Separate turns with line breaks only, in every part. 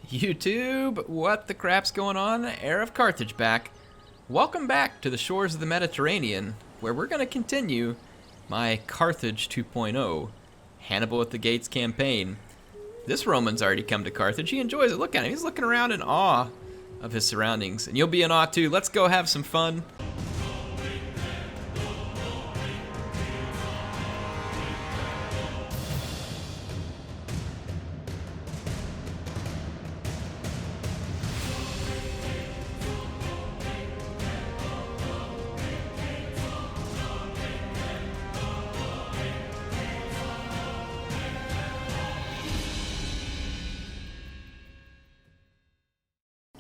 YouTube, what the crap's going on? HeirofCarthage back. Welcome back to the shores of the Mediterranean, where we're going to continue my Carthage 2.0, Hannibal at the Gates campaign. This Roman's already come to Carthage. He enjoys it. Look at him. He's looking around in awe of his surroundings. And you'll be in awe too. Let's go have some fun.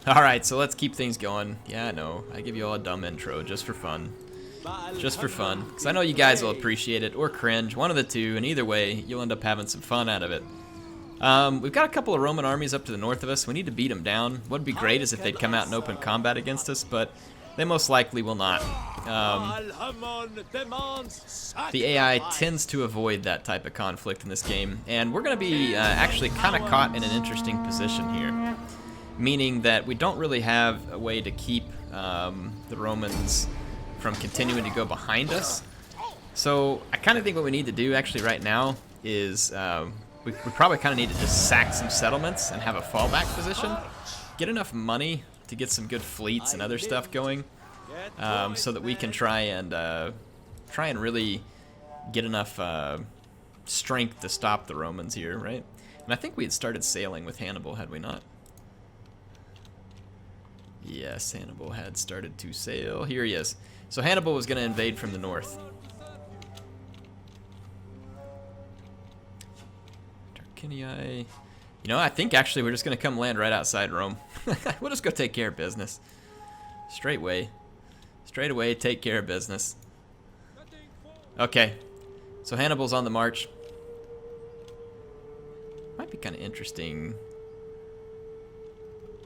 Alright, so let's keep things going. Yeah, I know. I give you all a dumb intro just for fun. Just for fun. Because I know you guys will appreciate it or cringe. One of the two, and either way, you'll end up having some fun out of it. We've got a couple of Roman armies up to the north of us. We need to beat them down. What would be great is if they'd come out in open combat against us, but they most likely will not. The AI tends to avoid that type of conflict in this game, and we're going to be actually kind of caught in an interesting position here. Meaning that we don't really have a way to keep the Romans from continuing to go behind us. So I kind of think what we need to do actually right now is we probably kind of need to just sack some settlements and have a fallback position. Get enough money to get some good fleets and other stuff going so that we can try and really get enough strength to stop the Romans here, right? And I think we had started sailing with Hannibal, had we not? Yes, Hannibal had started to sail. Here he is. So Hannibal was going to invade from the north. Darkinii. You know, I think actually we're just going to come land right outside Rome. We'll just go take care of business. Straight away, take care of business. Okay. So Hannibal's on the march. Might be kind of interesting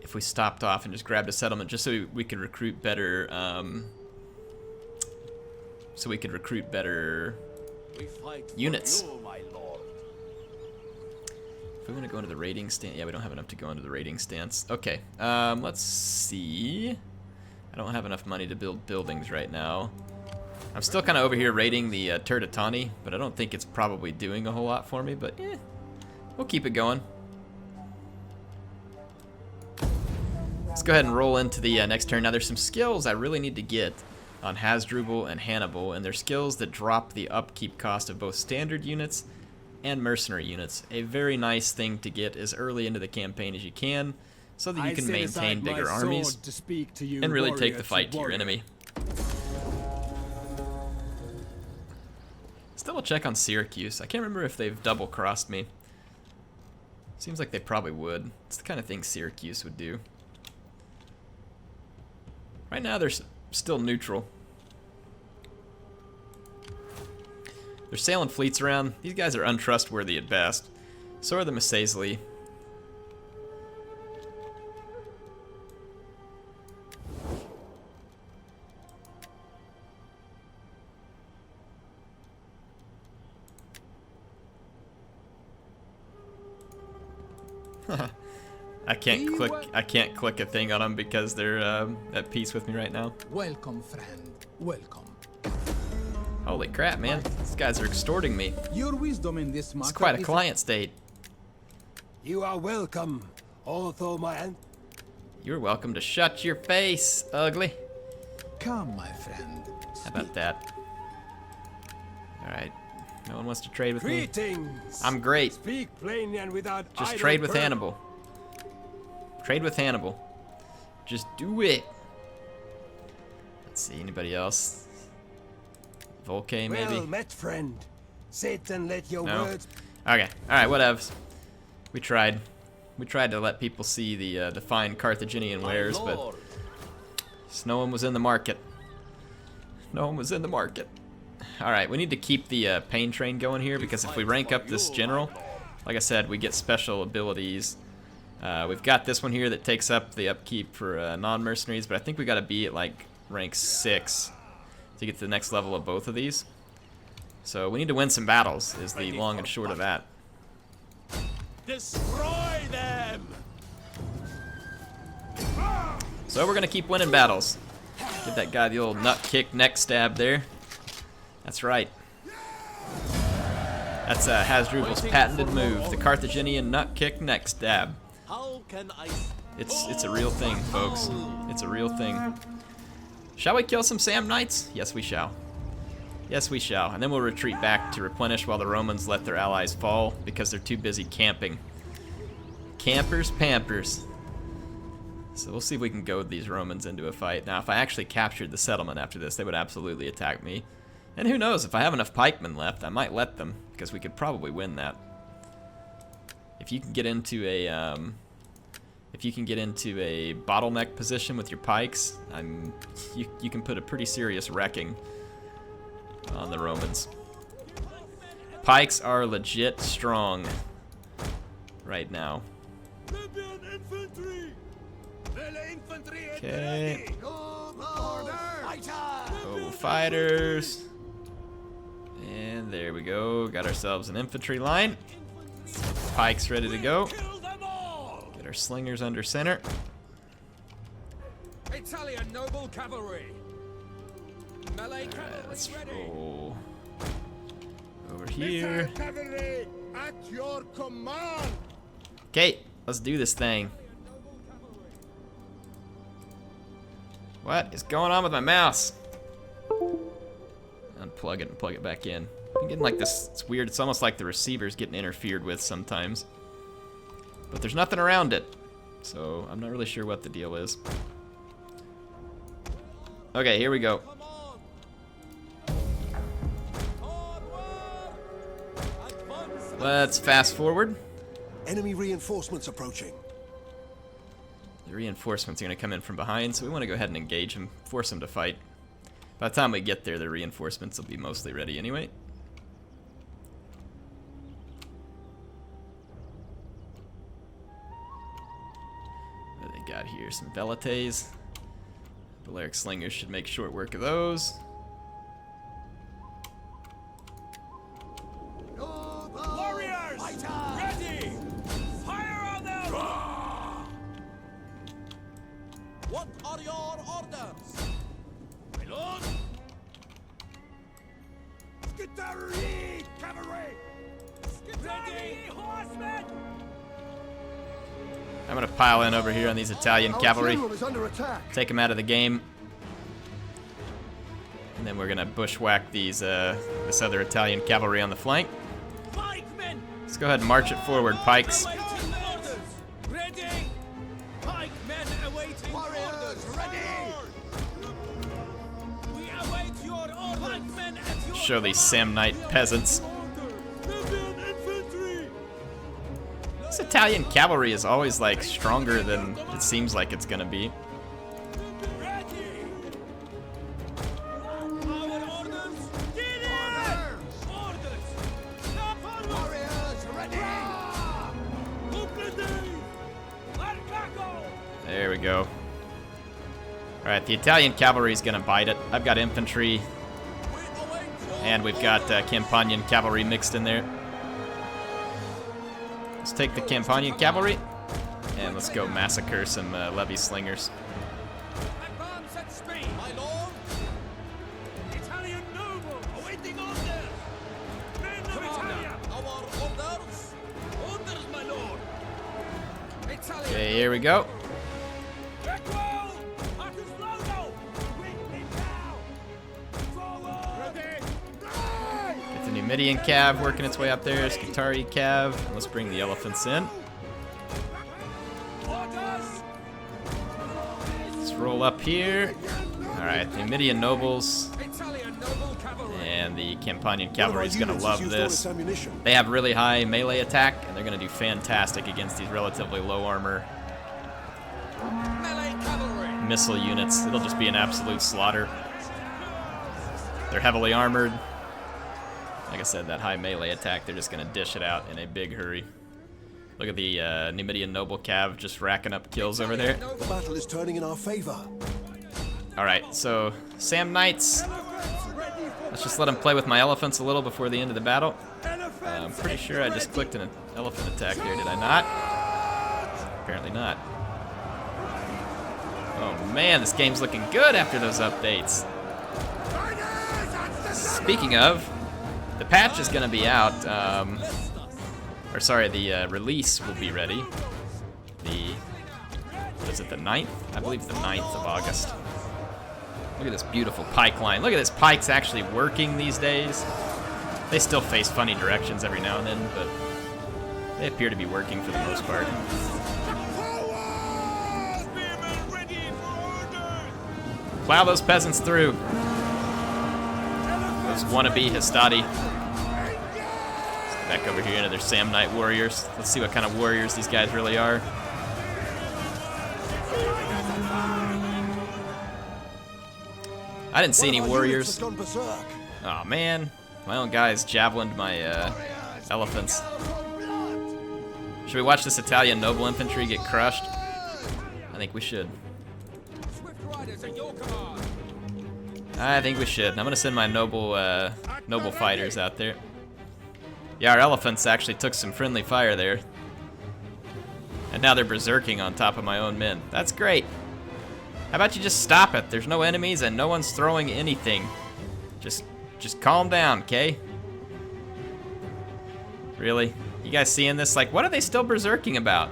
if we stopped off and just grabbed a settlement just so we could recruit better, units. If we want to go into the raiding stance, yeah, we don't have enough to go into the raiding stance. Okay, let's see. I don't have enough money to build buildings right now. I'm still kind of over here raiding the Turtatani, but I don't think it's probably doing a whole lot for me, but we'll keep it going. Let's go ahead and roll into the next turn. Now there's some skills I really need to get on Hasdrubal and Hannibal, and they're skills that drop the upkeep cost of both standard units and mercenary units. A very nice thing to get as early into the campaign as you can, so that you can maintain bigger armies and really take the fight to your enemy. Let's double check on Syracuse. I can't remember if they've double crossed me. Seems like they probably would. It's the kind of thing Syracuse would do. Right now, they're still neutral. They're sailing fleets around. These guys are untrustworthy at best. So are the Massaesli. I can't click a thing on them because they're at peace with me right now.
Welcome, friend. Welcome.
Holy crap, man. These guys are extorting me.
Your wisdom in this matter.
It's quite a client state.
You are welcome, although my
You're welcome to shut your face, ugly.
Come, my friend.
How about that? Alright. No one wants to trade with me.
Greetings.
I'm great.
Speak plainly and without
Just
idle
trade with
burden.
Hannibal. Trade with Hannibal. Just do it. Let's see, anybody else? Volcay, maybe?
Well met, friend. Sit and let your
No.
words...
Okay, alright, whatevs. We tried. We tried to let people see the fine Carthaginian wares, but no one was in the market. No one was in the market. Alright, we need to keep the pain train going here, because if we rank up this general, like I said, we get special abilities. We've got this one here that takes up the upkeep for non-mercenaries, but I think we got to be at like rank 6 to get to the next level of both of these. So we need to win some battles, is the long and short of that.
Destroy them!
So we're gonna keep winning battles. Give that guy the old nut kick neck stab there. That's right. That's Hasdrubal's patented move, the Carthaginian nut kick neck stab. It's a real thing, folks. It's a real thing. Shall we kill some Sam Knights? Yes, we shall. Yes, we shall. And then we'll retreat back to replenish while the Romans let their allies fall because they're too busy camping. Campers, pampers. So we'll see if we can goad these Romans into a fight. Now, if I actually captured the settlement after this, they would absolutely attack me. And who knows, if I have enough pikemen left, I might let them, because we could probably win that. If you can get into a bottleneck position with your pikes, you can put a pretty serious wrecking on the Romans. Pikes are legit strong right now. Okay. Oh, fighters. And there we go. Got ourselves an infantry line. Pikes ready to go. Get our slingers under center.
Italian noble cavalry. Melee
Alright, let's roll over here.
Cavalry at your command.
Okay, let's do this thing. What is going on with my mouse? Unplug it and plug it back in. I'm getting like this, it's weird, it's almost like the receiver's getting interfered with sometimes. But there's nothing around it, so I'm not really sure what the deal is. Okay, here we go. Let's fast forward.
Enemy reinforcements approaching.
The reinforcements are going to come in from behind, so we want to go ahead and engage them, force them to fight. By the time we get there, the reinforcements will be mostly ready anyway. What do they got here? Some Velites. Balearic slingers should make short work of those.
Warriors, ready! Fire on them!
What are your orders?
My lord! Scutari cavalry! Ready, horsemen!
I'm going to pile in over here on these Italian cavalry.
General is under attack.
Take them out of the game. And then we're going to bushwhack these this other Italian cavalry on the flank.
Pikemen!
Let's go ahead and march it forward, pikes.
Awaiting orders! Ready! Pikemen awaiting orders! Ready! We await your orders! Pikemen at your
Show these Sam Knight peasants.
infantry!
This Italian cavalry is always like stronger than it seems like it's gonna be.
Ready! Our orders! Get in! Orders! Stop on warriors! Ready!
There we go. Alright, the Italian cavalry is gonna bite it. I've got infantry, and we've got Campanian cavalry mixed in there. Let's take the Campanian cavalry, and let's go massacre some levy slingers.
Advance at speed!
My lord,
Italian noble awaiting orders! Men of Italia!
our orders.
Orders, my lord! Italian
Okay, here we go.
Equal! Arcus Logo! Quickly now! Forward! Ready!
Get the Numidian cav working its way up there. Scutari cav. And let's bring the elephants in.
Orders!
Let's roll up here. Alright, the Numidian nobles
Italian noble cavalry!
and the Campanian cavalry is gonna love this.
Ammunition.
They have really high melee attack, and they're gonna do fantastic against these relatively low armor
Melee cavalry!
missile units. It'll just be an absolute slaughter. They're heavily armored. Like I said, that high melee attack, they're just gonna dish it out in a big hurry. Look at the Numidian noble cav just racking up kills over there.
The battle is turning in our favor.
Alright, so Sam Knights. Let's just let him play with my elephants a little before the end of the battle. I'm pretty sure I just clicked an elephant attack there, did I not? Apparently not. Oh man, this game's looking good after those updates. Speaking of, the patch is gonna be out, or sorry, the release will be ready. Is it the 9th? I believe the 9th of August. Look at this beautiful pike line. Look at this, pike's actually working these days. They still face funny directions every now and then, but they appear to be working for the most part. Plow those peasants through. Those wannabe Hastati. Back over here, another Samnite warriors. Let's see what kind of warriors these guys really are. I didn't see any warriors. Oh man, my own guys javelined my elephants. Should we watch this Italian noble infantry get crushed? I think we should. I think we should. I'm gonna send my noble fighters out there. Yeah, our elephants actually took some friendly fire there. And now they're berserking on top of my own men. That's great. How about you just stop it? There's no enemies and no one's throwing anything. Just calm down, okay? Really? You guys seeing this? Like, what are they still berserking about?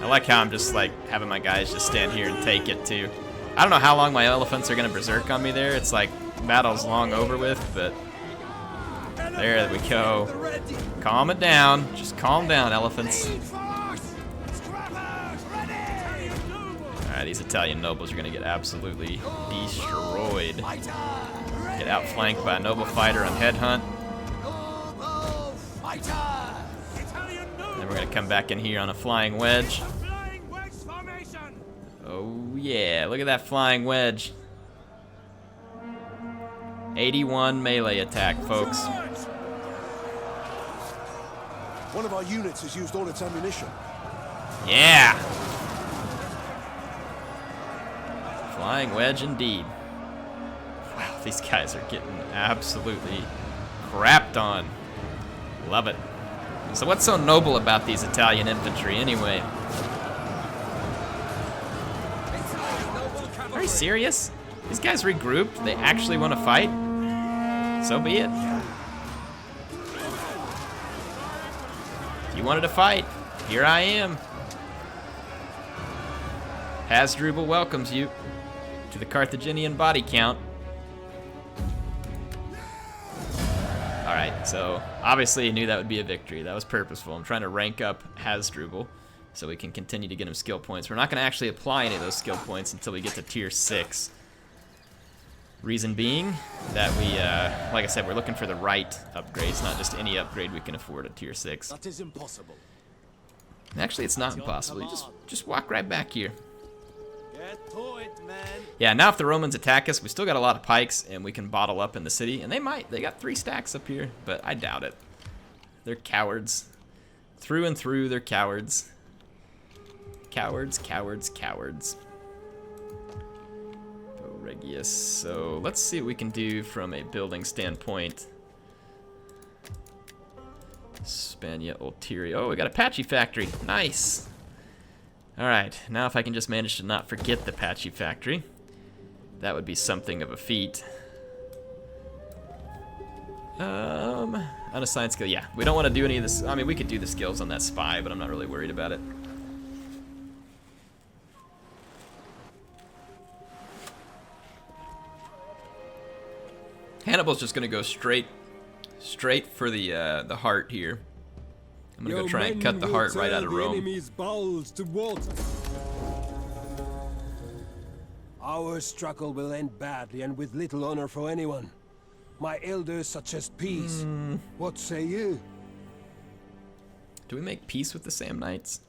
I like how I'm just like having my guys just stand here and take it too. I don't know how long my elephants are gonna berserk on me there. It's like battle's long over with, but there we go. Calm it down. Just calm down, elephants. Alright, these Italian nobles are gonna get absolutely destroyed. Get outflanked by a noble fighter on headhunt. Then we're gonna come back in here on a flying wedge. Oh yeah, look at that flying wedge. 81 melee attack, folks.
One of our units has used all its ammunition.
Yeah! Flying wedge indeed. Wow, these guys are getting absolutely crapped on. Love it. So what's so noble about these Italian infantry anyway? Are you serious? These guys regrouped? They actually want to fight? So be it. If you wanted to fight, here I am. Hasdrubal welcomes you to the Carthaginian body count. Alright, so obviously you knew that would be a victory. That was purposeful. I'm trying to rank up Hasdrubal so we can continue to get him skill points. We're not going to actually apply any of those skill points until we get to tier 6. Reason being that we, like I said, we're looking for the right upgrades, not just any upgrade we can afford at tier 6.
That is impossible.
Actually, it's not impossible. You just walk right back here.
Get to it, man.
Yeah, now if the Romans attack us, we still got a lot of pikes, and we can bottle up in the city. And they might. They got 3 stacks up here, but I doubt it. They're cowards. Through and through, they're cowards. Cowards, cowards, cowards. Regius. So let's see what we can do from a building standpoint. Spania Ulterior. Oh, we got a Apache factory. Nice. Alright, now if I can just manage to not forget the Apache factory, that would be something of a feat. Unassigned skill. Yeah, we don't want to do any of this. I mean, we could do the skills on that spy, but I'm not really worried about it. Hannibal's just gonna go straight for the heart here. I'm gonna go try and cut the heart right out of Rome.
Our struggle will end badly and with little honor for anyone. My elders suggest peace. What say you?
Do we make peace with the Samnites?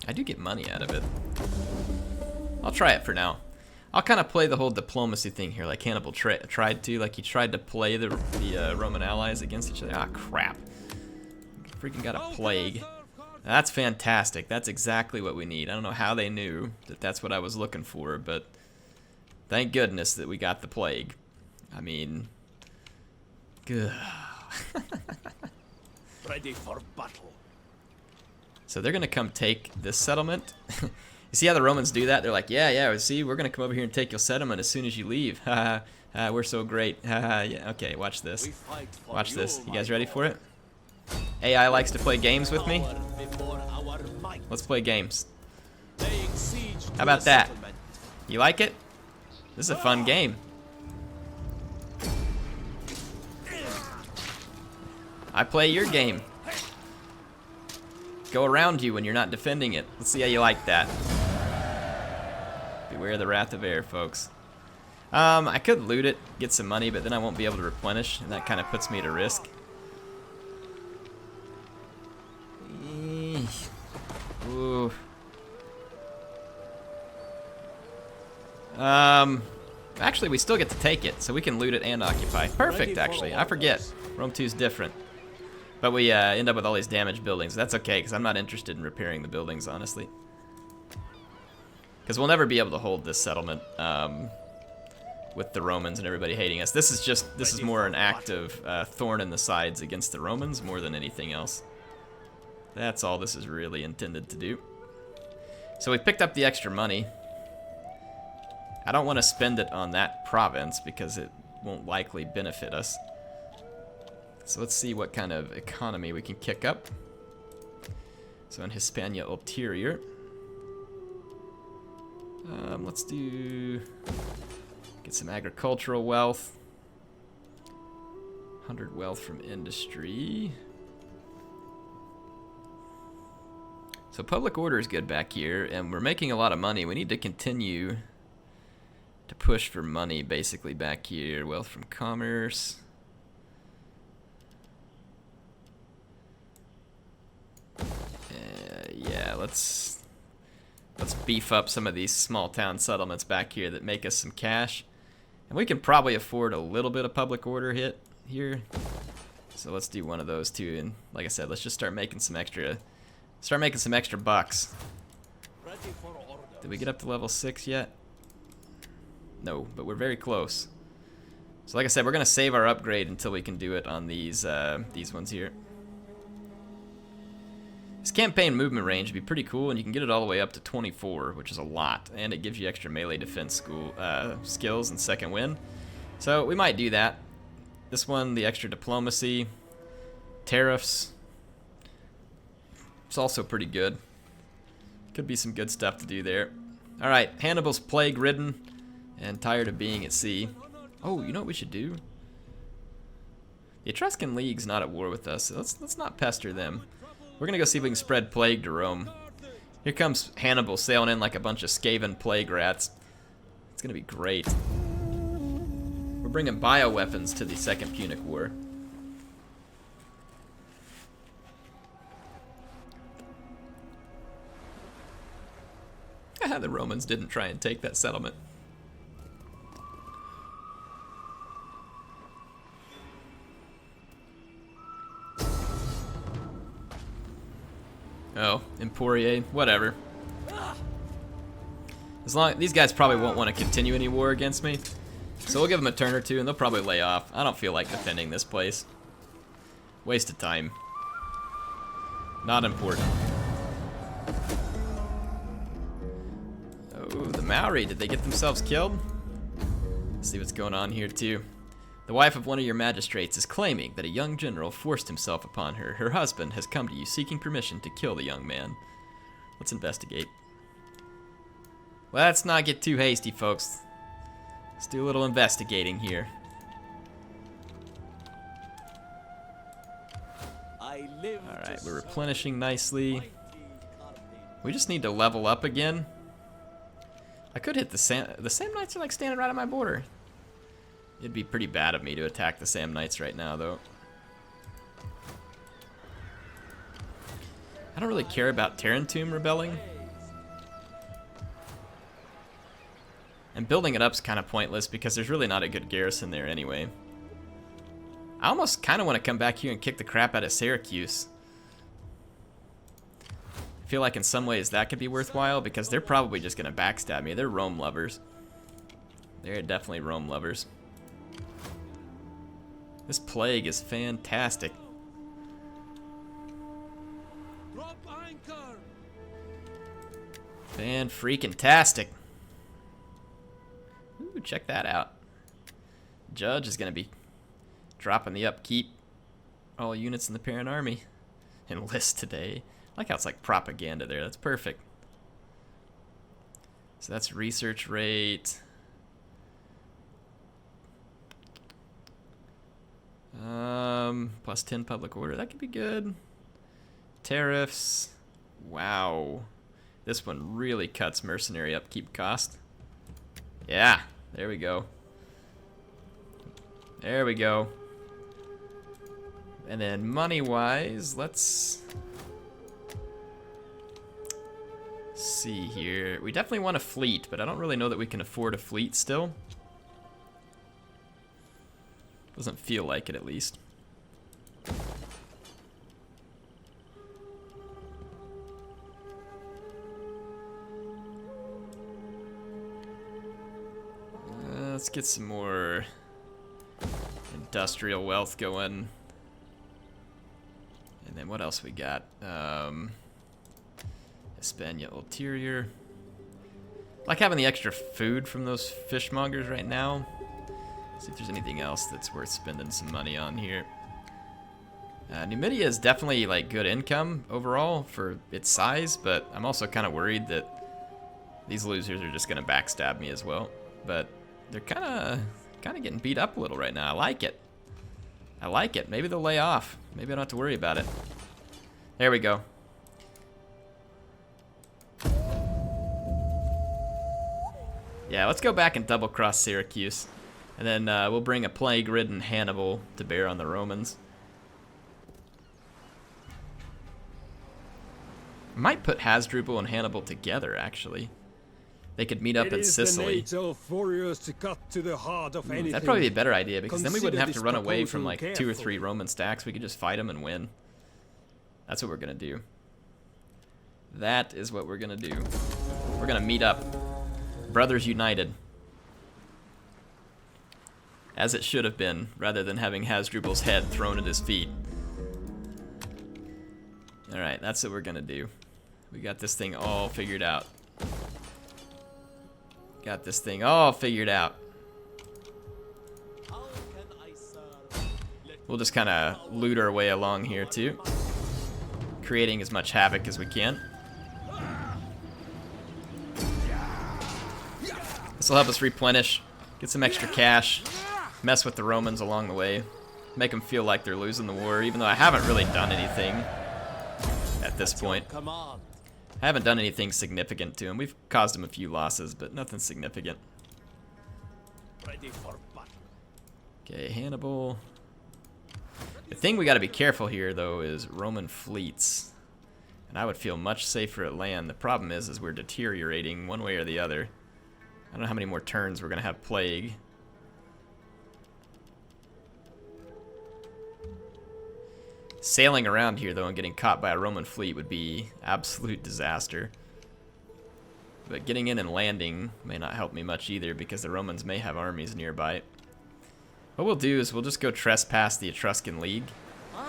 I do get money out of it. I'll try it for now. I'll kind of play the whole diplomacy thing here, like Hannibal tried to. Like he tried to play the Roman allies against each other. Ah, crap. Freaking got a plague. That's fantastic. That's exactly what we need. I don't know how they knew that that's what I was looking for, but thank goodness that we got the plague. I mean, good.
Ready for battle.
So they're gonna come take this settlement. You see how the Romans do that? They're like, yeah, see, we're gonna come over here and take your settlement as soon as you leave. We're so great. Yeah, okay, watch this. Watch this. You guys ready for it? AI likes to play games with me. Let's play games. How about that? You like it? This is a fun game. I play your game. Go around you when you're not defending it. Let's see how you like that. Beware the wrath of air, folks. I could loot it, get some money, but then I won't be able to replenish, and that kind of puts me at a risk. Ooh. Actually, we still get to take it, so we can loot it and occupy. Perfect, actually. I forget. Rome 2 is different. But we end up with all these damaged buildings. That's okay, because I'm not interested in repairing the buildings, honestly. Because we'll never be able to hold this settlement with the Romans and everybody hating us. This is more an act of thorn in the sides against the Romans more than anything else. That's all this is really intended to do. So we picked up the extra money. I don't want to spend it on that province because it won't likely benefit us. So let's see what kind of economy we can kick up. So in Hispania Ulterior. Let's get some agricultural wealth. 100 wealth from industry. So public order is good back here, and we're making a lot of money. We need to continue to push for money basically back here. Wealth from commerce. Yeah, let's beef up some of these small town settlements back here that make us some cash. And we can probably afford a little bit of public order hit here. So let's do one of those too. And like I said, let's just start making some extra bucks. Did we get up to level 6 yet? No, but we're very close. So like I said, we're gonna save our upgrade until we can do it on these ones here. This campaign movement range would be pretty cool, and you can get it all the way up to 24, which is a lot, and it gives you extra melee defense skills and second wind. So we might do that. This one, the extra diplomacy, tariffs. It's also pretty good. Could be some good stuff to do there. All right, Hannibal's plague-ridden and tired of being at sea. Oh, you know what we should do? The Etruscan League's not at war with us, so let's not pester them. We're gonna go see if we can spread plague to Rome. Here comes Hannibal sailing in like a bunch of Skaven plague rats. It's gonna be great. We're bringing bioweapons to the Second Punic War. The Romans didn't try and take that settlement. Oh, Emporier, whatever. As long these guys probably won't want to continue any war against me, so we'll give them a turn or two, and they'll probably lay off. I don't feel like defending this place. Waste of time. Not important. Oh, the Maori, did they get themselves killed? Let's see what's going on here too. The wife of one of your magistrates is claiming that a young general forced himself upon her. Her husband has come to you seeking permission to kill the young man. Let's investigate. Let's not get too hasty, folks. Let's do a little investigating here. Alright, we're replenishing nicely. We just need to level up again. I could hit the Sam Knights are like standing right on my border. It'd be pretty bad of me to attack the Sam Knights right now, though. I don't really care about Tarentum rebelling. And building it up's kind of pointless because there's really not a good garrison there anyway. I almost kind of want to come back here and kick the crap out of Syracuse. I feel like in some ways that could be worthwhile because they're probably just going to backstab me. They're Rome lovers. They're definitely Rome lovers. This plague is fantastic.
Drop anchor.
Fan freaking tastic. Ooh, check that out. Judge is gonna be dropping the upkeep. All units in the parent army. Enlist today. I like how it's like propaganda there. That's perfect. So that's research rate. Plus 10 public order. That could be good. Tariffs. Wow. This one really cuts mercenary upkeep cost. Yeah, there we go. There we go. And then money-wise, let's see here. We definitely want a fleet, but I don't really know that we can afford a fleet still. Doesn't feel like it, at least. Let's get some more industrial wealth going. And then what else we got? Hispania Ulterior. I like having the extra food from those fishmongers right now. See if there's anything else that's worth spending some money on here. Numidia is definitely like good income overall for its size, but I'm also kind of worried that these losers are just going to backstab me as well. But they're kind of getting beat up a little right now. I like it. I like it. Maybe they'll lay off. Maybe I don't have to worry about it. There we go. Yeah, let's go back and double cross Syracuse. And then we'll bring a plague-ridden Hannibal to bear on the Romans. I might put Hasdrubal and Hannibal together, actually. They could meet up in Sicily.
To cut to the heart of anything.
That'd probably be a better idea, because then we wouldn't have to
Consider
run
this
away from like
proposal
2 or
carefully.
3 Roman stacks. We could just fight them and win. That's what we're gonna do. That is what we're gonna do. We're gonna meet up. Brothers united. As it should have been, rather than having Hasdrubal's head thrown at his feet. Alright, that's what we're gonna do. We got this thing all figured out. Got this thing all figured out.
How can I serve?
We'll just kind of loot our way along here too, creating as much havoc as we can. This will help us replenish, get some extra cash, mess with the Romans along the way, make them feel like they're losing the war, even though I haven't really done anything at this point.
Command.
I haven't done anything significant to them. We've caused them a few losses, but nothing significant.
Ready for battle.
Okay, Hannibal. The thing we got to be careful here, though, is Roman fleets. And I would feel much safer at land. The problem is we're deteriorating one way or the other. I don't know how many more turns we're going to have plague. Sailing around here, though, and getting caught by a Roman fleet would be absolute disaster. But getting in and landing may not help me much either, because the Romans may have armies nearby. What we'll do is we'll just go trespass the Etruscan League.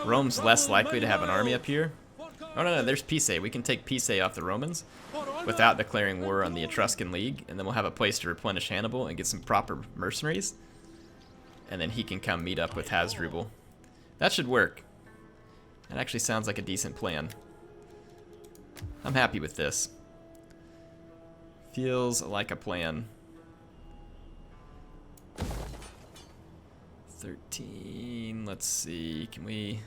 Rome's less likely to have an army up here. Oh, no, there's Pisae. We can take Pisae off the Romans without declaring war on the Etruscan League, and then we'll have a place to replenish Hannibal and get some proper mercenaries. And then he can come meet up with Hasdrubal. That should work. That actually sounds like a decent plan. I'm happy with this. Feels like a plan. 13, let's see, can we...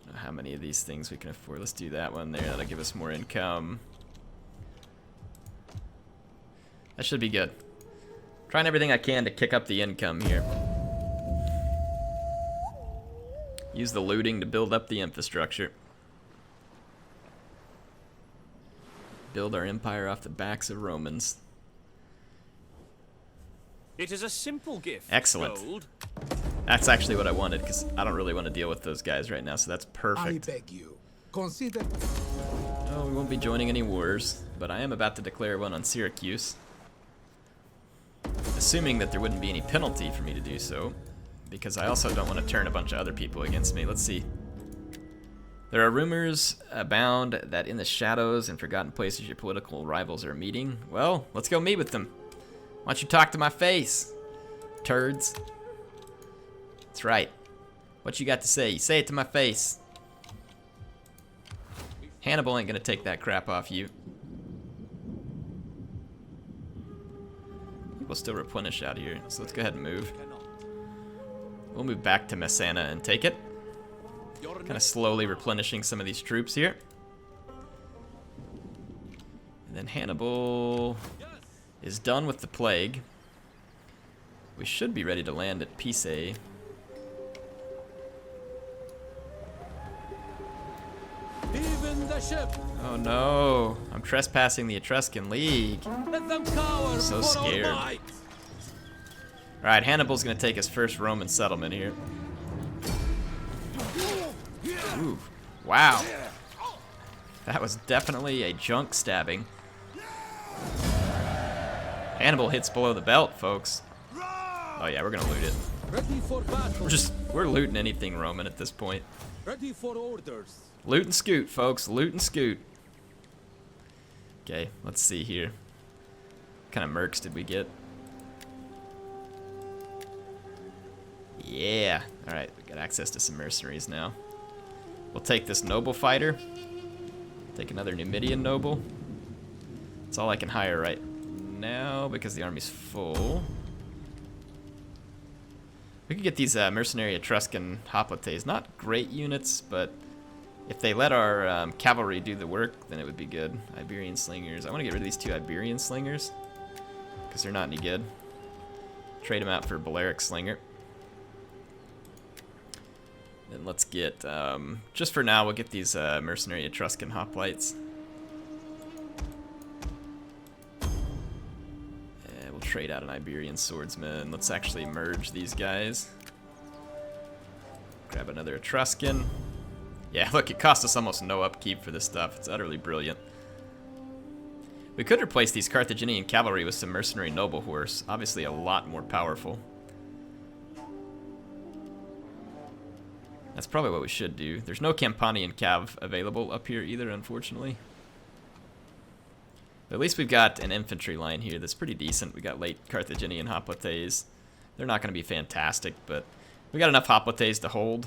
I don't know how many of these things we can afford. Let's do that one there, that'll give us more income. That should be good. Trying everything I can to kick up the income here. Use the looting to build up the infrastructure. Build our empire off the backs of Romans.
It is a simple gift.
Excellent.
Gold.
That's actually what I wanted, because I don't really want to deal with those guys right now, so that's
I
perfect.
beg you, consider...
No, we won't be joining any wars, but I am about to declare one on Syracuse. Assuming that there wouldn't be any penalty for me to do so. because I also don't want to turn a bunch of other people against me. Let's see. There are rumors abound that in the shadows and forgotten places your political rivals are meeting. Well, let's go meet with them. Why don't you talk to my face, turds? That's right. What you got to say? You say it to my face. Hannibal ain't gonna take that crap off you. We'll still replenish out here, so let's go ahead and move. We'll move back to Messana and take it. Kind of slowly replenishing some of these troops here. And then Hannibal is done with the plague. We should be ready to land at Pise.
Even the ship.
Oh no, I'm trespassing the Etruscan League.
Let them cower
So
before our
scared.
might.
Alright, Hannibal's gonna take his first Roman settlement here. Ooh, wow. That was definitely a junk stabbing. Hannibal hits below the belt, folks. Oh yeah, we're gonna loot it.
Ready for battle.
We're looting anything Roman at this point.
Ready for orders.
Loot and scoot, folks. Loot and scoot. Okay, let's see here. What kind of mercs did we get? Yeah. Alright, we got access to some mercenaries now. We'll take this noble fighter. Take another Numidian noble. That's all I can hire right now because the army's full. We could get these mercenary Etruscan hoplites. Not great units, but if they let our cavalry do the work, then it would be good. Iberian slingers. I want to get rid of these 2 Iberian slingers because they're not any good. Trade them out for Balearic slinger. Then let's get, just for now, we'll get these mercenary Etruscan hoplites. And we'll trade out an Iberian swordsman. Let's actually merge these guys. Grab another Etruscan. Yeah, look, it cost us almost no upkeep for this stuff. It's utterly brilliant. We could replace these Carthaginian cavalry with some mercenary noble horse. Obviously a lot more powerful. That's probably what we should do. There's no Campanian cav available up here either, unfortunately. But at least we've got an infantry line here that's pretty decent. We got late Carthaginian hoplites. They're not going to be fantastic, but we got enough hoplites to hold.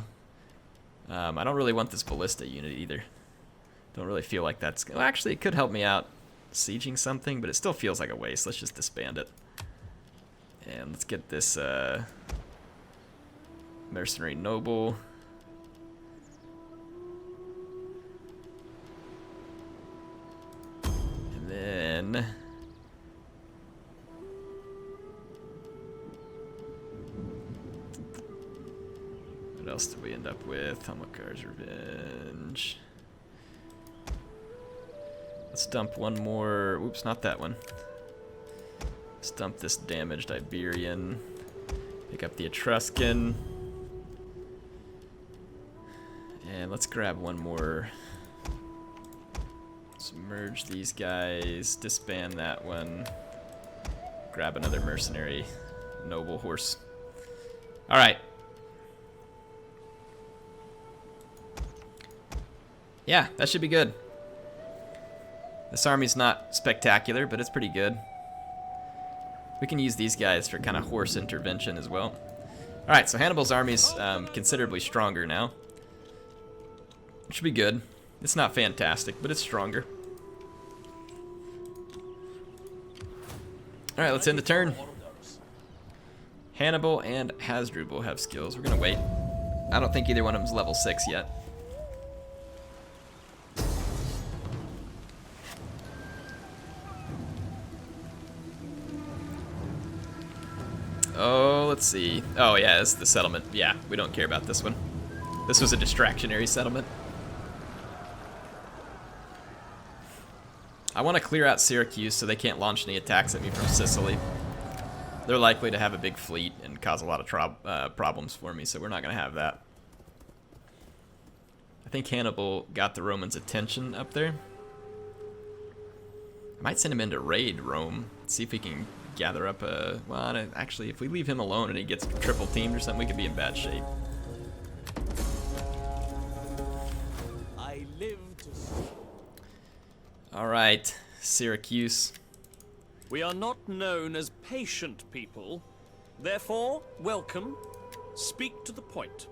I don't really want this ballista unit either. Don't really feel like that's... Well, actually, it could help me out sieging something, but it still feels like a waste. Let's just disband it. And let's get this mercenary noble. And then... What else did we end up with? Hamilcar's Revenge. Let's dump one more. Oops, not that one. Let's dump this damaged Iberian. Pick up the Etruscan. And let's grab one more. Let's merge these guys. Disband that one. Grab another mercenary noble horse. Alright. Yeah, that should be good. This army's not spectacular, but it's pretty good. We can use these guys for kind of horse intervention as well. Alright, so Hannibal's army's considerably stronger now. It should be good. It's not fantastic, but it's stronger. Alright, let's end the turn. Hannibal and Hasdrubal have skills. We're going to wait. I don't think either one of them's level 6 yet. Oh, let's see. Oh, yeah, it's the settlement. Yeah, we don't care about this one. This was a distractionary settlement. I want to clear out Syracuse so they can't launch any attacks at me from Sicily. They're likely to have a big fleet and cause a lot of problems for me, so we're not going to have that. I think Hannibal got the Romans' attention up there. I might send him in to raid Rome, see if we can gather up a... Well, actually, if we leave him alone and he gets triple teamed or something, we could be in bad shape.
I live to see.
Alright, Syracuse.
We are not known as patient people. Therefore, welcome. Speak to the point.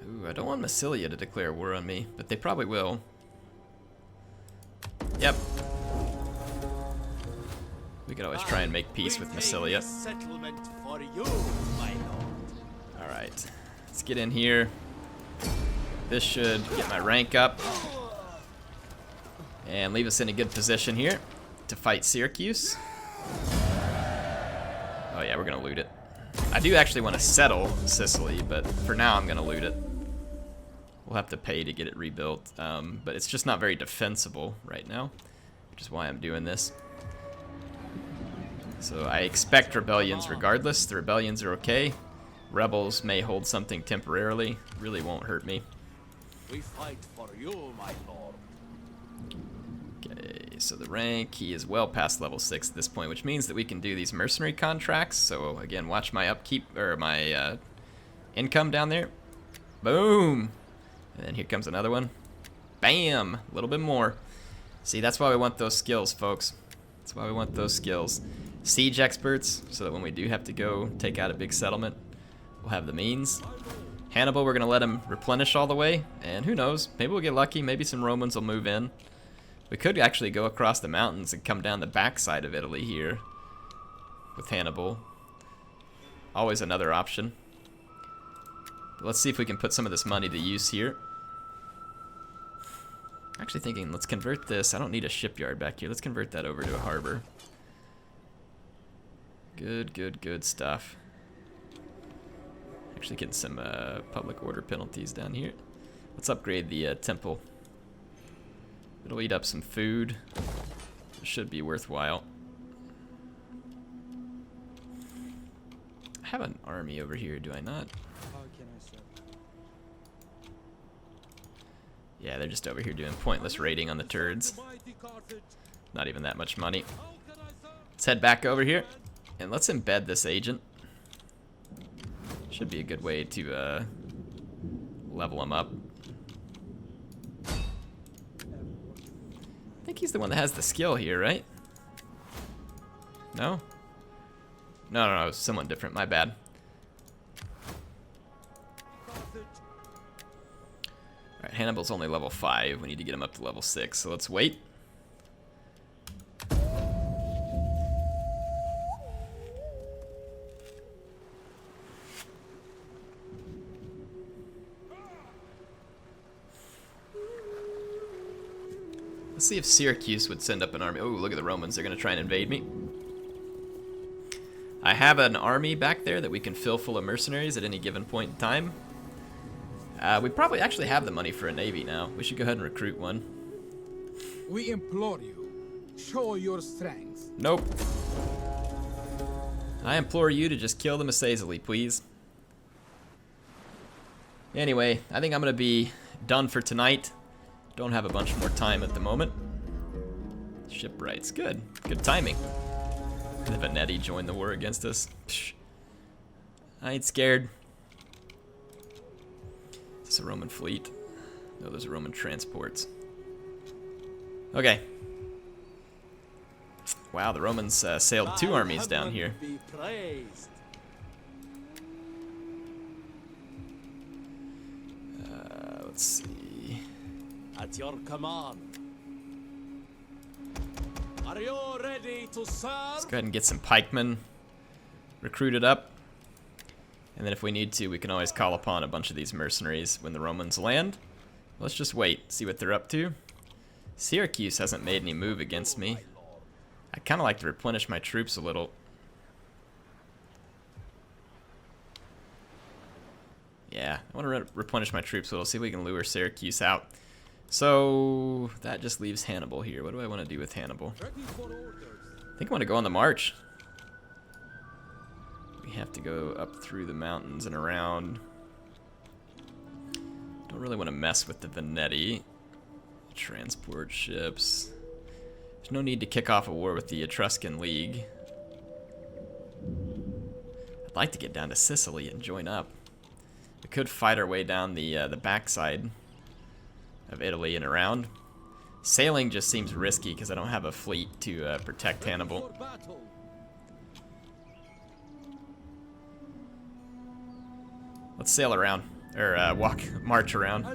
Ooh, I don't want Massilia to declare war on me, but they probably will. Yep. We could always try and make peace with Massilia.
Settlement for you, my lord.
Alright, let's get in here. This should get my rank up. And leave us in a good position here to fight Syracuse. Oh yeah, we're gonna loot it. I do actually want to settle Sicily, but for now I'm gonna loot it. We'll have to pay to get it rebuilt, but it's just not very defensible right now, which is why I'm doing this. So I expect rebellions regardless. The rebellions are okay. Rebels may hold something temporarily. Really won't hurt me.
We fight for you, my lord.
Okay, so the rank, he is well past level 6 at this point, which means that we can do these mercenary contracts. So again, watch my upkeep, or my income down there. Boom! And then here comes another one. Bam! A little bit more. See, that's why we want those skills, folks. That's why we want those skills. Siege experts, so that when we do have to go take out a big settlement, we'll have the means. Hannibal, we're going to let him replenish all the way, and who knows, maybe we'll get lucky, maybe some Romans will move in. We could actually go across the mountains and come down the backside of Italy here with Hannibal. Always another option. But let's see if we can put some of this money to use here. Actually thinking, let's convert this. I don't need a shipyard back here. Let's convert that over to a harbor. Good, good, good stuff. Actually getting some public order penalties down here. Let's upgrade the temple. It'll eat up some food. It should be worthwhile. I have an army over here, do I not? Yeah, they're just over here doing pointless raiding on the turds. Not even that much money. Let's head back over here and let's embed this agent. Should be a good way to level him up. I think he's the one that has the skill here, right? No? No, someone different, my bad. Alright, Hannibal's only level 5. We need to get him up to level 6, so let's wait. Let's see if Syracuse would send up an army. Oh, look at the Romans. They're going to try and invade me. I have an army back there that we can fill full of mercenaries at any given point in time. We probably actually have the money for a navy now. We should go ahead and recruit one.
We implore you, show your strength.
Nope. I implore you to just kill them easily, please. Anyway, I think I'm going to be done for tonight. Don't have a bunch more time at the moment. Shipwrights, good. Good timing. The Veneti joined the war against us. Psh. I ain't scared. Is this a Roman fleet? No, those are Roman transports. Okay. Wow, the Romans sailed 2 armies down here.
Be praised.
Let's see.
At your command. Are you ready to serve?
Let's go ahead and get some pikemen recruited up. And then if we need to, we can always call upon a bunch of these mercenaries when the Romans land. Let's just wait, see what they're up to. Syracuse hasn't made any move against me. I kind of like to replenish my troops a little. Yeah, I want to replenish my troops a little, see if we can lure Syracuse out. So that just leaves Hannibal here. What do I want to do with Hannibal? I think I want to go on the march. We have to go up through the mountains and around. Don't really want to mess with the Veneti. Transport ships. There's no need to kick off a war with the Etruscan League. I'd like to get down to Sicily and join up. We could fight our way down the backside of Italy and around. Sailing just seems risky because I don't have a fleet to protect Hannibal.
For battle.
Let's sail around, or march around.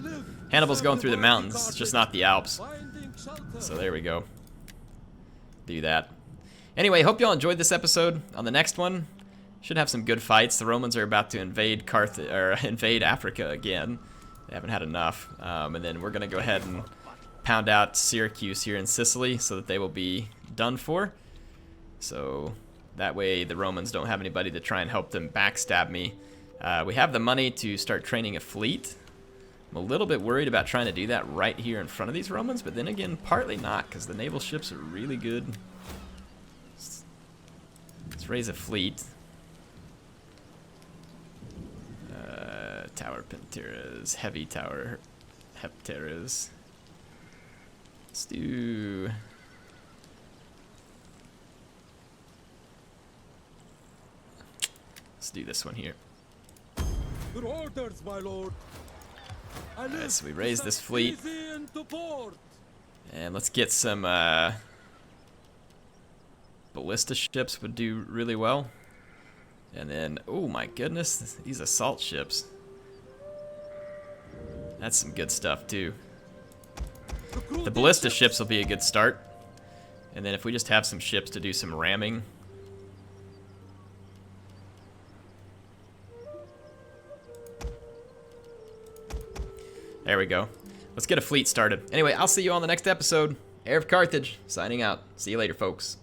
Hannibal's going through the mountains, it's just not the Alps.
Finding shelter.
So there we go. Do that. Anyway, hope y'all enjoyed this episode. On the next one, should have some good fights. The Romans are about to invade invade Africa again. They haven't had enough. And then we're gonna go ahead and pound out Syracuse here in Sicily so that they will be done for. So that way the Romans don't have anybody to try and help them backstab me. We have the money to start training a fleet. I'm a little bit worried about trying to do that right here in front of these Romans, but then again, partly not, because the naval ships are really good. Let's raise a fleet. Tower Penteras, heavy tower Hepteras. Let's do... Let's do this one here.
Your orders, my lord.
Alright, so we raise this fleet.
Easy into port.
And let's get some ballista ships would do really well. And then, oh my goodness, these assault ships. That's some good stuff too. The ballista ships will be a good start. And then if we just have some ships to do some ramming. There we go. Let's get a fleet started. Anyway, I'll see you on the next episode. Heir of Carthage, signing out. See you later, folks.